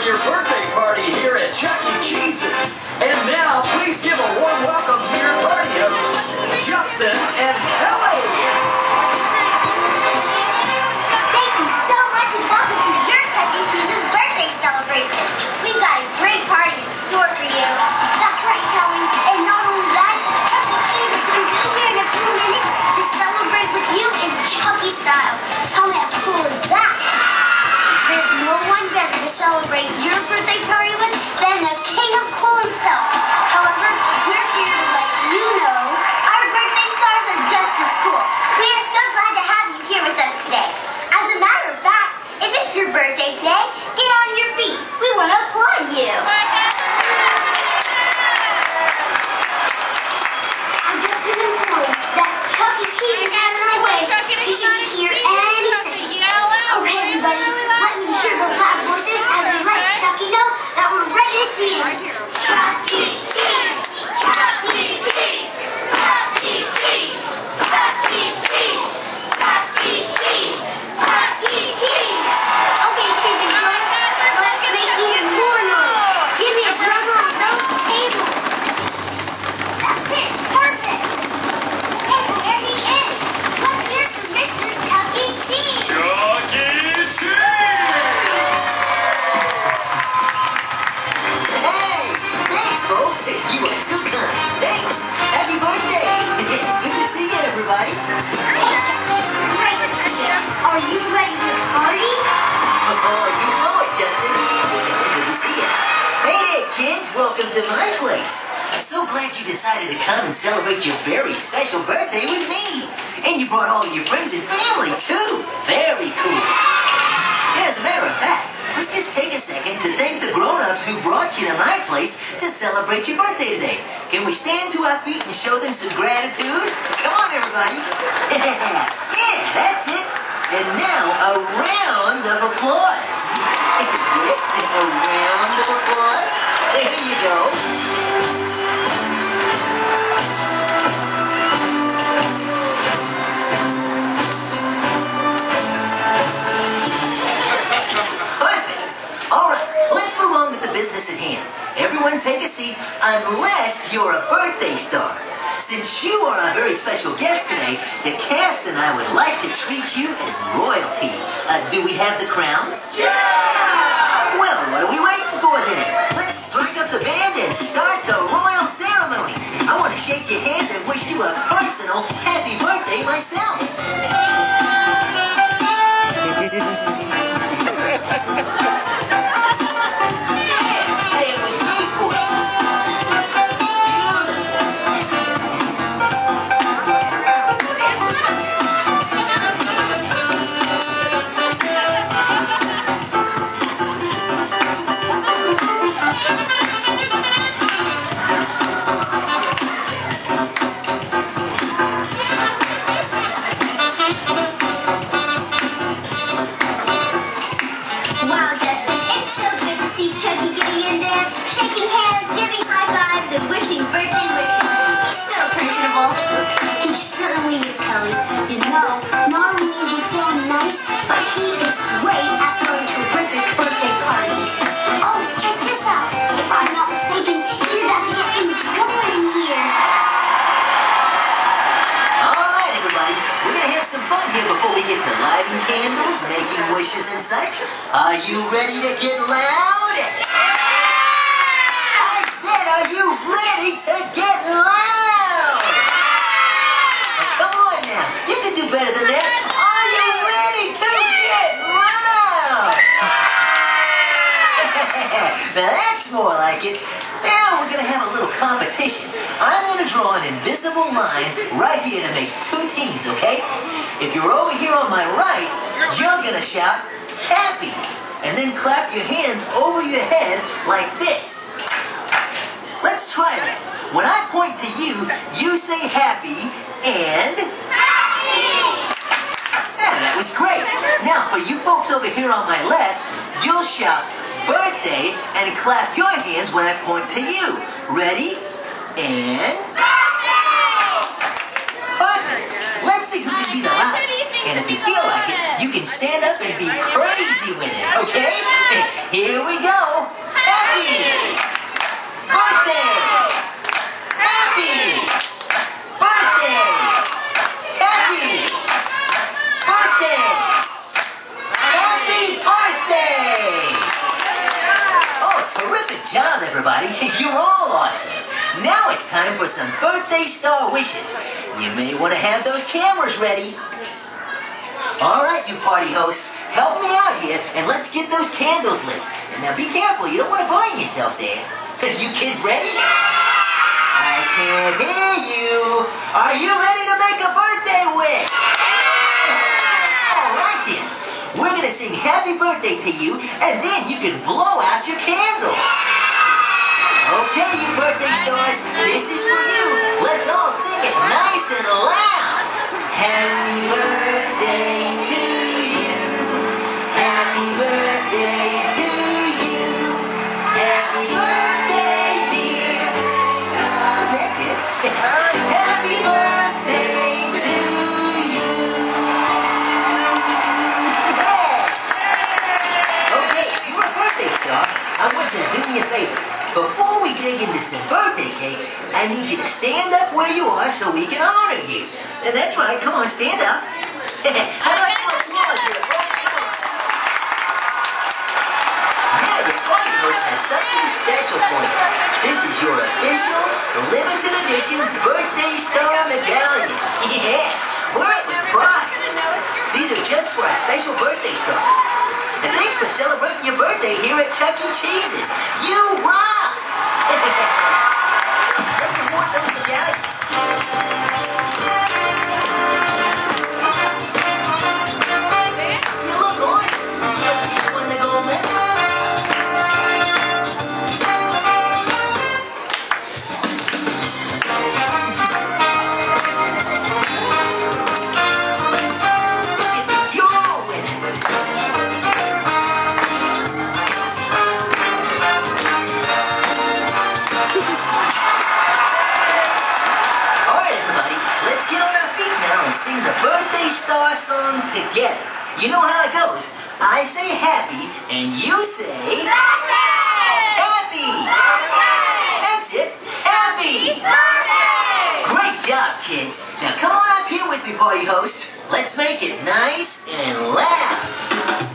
for your birthday party here at Chuck E. Cheese's. And now, please give a warm welcome to your party hosts, Justin and Kelly. Thank you so much and welcome to your Chuck E. Cheese's birthday celebration. We've got a great party in store for you. That's right, Kelly. And not only that, Chuck E. Cheese is going to be here in a few minutes to celebrate with you in Chucky style. Tell me how cool is that? There's no one better to celebrate your birthday party with than the king of cool himself. However, we're here to let you know our birthday stars are just as cool. We are so glad to have you here with us today. As a matter of fact, if it's your birthday today, get on your feet. We want to applaud you. I've just been informed that Chuck E. Cheese is on our way. You should be here any second. Okay, everybody, let me hear those loud voices as we let Chucky know that we're ready to see him. Chuck E. Cheese! Chuck E. Cheese! Chuck E. Cheese! Chuck E. Cheese! Chuck E. Cheese! Chuck E. Cheese! Okay, kids and boys, let's make even more noise. Give me a drummer on those tables. That's it, perfect. And there he is. Let's hear from Mr. Chuck E. Cheese. Chuck E. Cheese! Hey! Thanks, folks. You are too kind. Thanks. Happy birthday. Good to see you, everybody. Hey, great to see you. Are you ready for the party? Oh, you know it, Justin. Good to see you. Hey there, kids. Welcome to my place. I'm so glad you decided to come and celebrate your very special birthday with me. And you brought all of your friends and family, too. Very cool. As a matter of fact, let's just take a second to thank the grown-ups who brought you to my place to celebrate your birthday today. Can we stand to our feet and show them some gratitude? Come on, everybody. Yeah, that's it. And now, a round of applause. A round of applause. There you go. Perfect. All right, let's move on with the business at hand. Everyone take a seat unless you're a birthday star. Since you are a very special guest today, the cast and I would like to treat you as royalty. Do we have the crowns? Yeah! Well, what are we waiting for then? Let's strike up the band and start the royal ceremony. I want to shake your hand and wish you a personal happy birthday myself. Hey, it was made for you. Wow, Justin, it's so good to see Chucky getting in there, shaking hands, giving high fives, and wishing birthday wishes. He's so personable. He certainly is, Kelly. You know, not only is he so nice, but he is great at throwing terrific birthday parties. Oh, check this out. If I'm not mistaken, he's about to get things going in here. All right, everybody. We're going to have some fun here before we get to lighting candles, making wishes, and such. Are you ready to get loud? I said, are you ready to get loud? Come on now. You can do better than that. Are you ready to get loud? Now that's more like it. Now we're going to have a little competition. I'm going to draw an invisible line right here to make two teams, okay? If you're over here on my right, you're going to shout, happy, and then clap your hands over your head like this. Let's try that. When I point to you, you say happy and... Happy! Yeah, that was great. Now, for you folks over here on my left, you'll shout birthday and clap your hands when I point to you. Ready? And... Perfect! Let's see who can be the loudest. And if you feel like it, you can stand up and be crazy with it, okay? Here we go. Happy birthday! Happy birthday! Happy birthday! Happy birthday! Oh, terrific job, everybody. You're all awesome. Now it's time for some birthday star wishes. You may want to have those cameras ready. All right, you party hosts, help me out here and let's get those candles lit. Now be careful, you don't want to burn yourself there. You kids ready? I can't hear you. Are you ready to make a birthday wish? All right then. We're going to sing happy birthday to you and then you can blow out your candles. Okay, you birthday stars, this is for you. Let's all sing it nice and loud. Happy birthday to you. Happy birthday to you. Happy birthday, dear. That's it. Happy birthday to you. Yeah. Okay, if you're a birthday star, I want you to do me a favor. Before we dig into some birthday cake, I need you to stand up where you are so we can honor you. And that's right, come on, stand up. How about some applause here, folks? Come on. Now your party host has something special for you. This is your official, limited edition birthday star medallion. Yeah, wear it with pride. These are just for our special birthday stars. And thanks for celebrating your birthday here at Chuck E. Cheese's. You rock! Let's award those medallions. You look awesome. You just won the gold medal. Look at this, you're all winners. Let's get on our feet now and sing the birthday star song together. You know how it goes. I say happy, and you say... Birthday! Happy! Birthday! That's it. Happy! Birthday! Great job, kids. Now come on up here with me, party hosts. Let's make it nice and loud.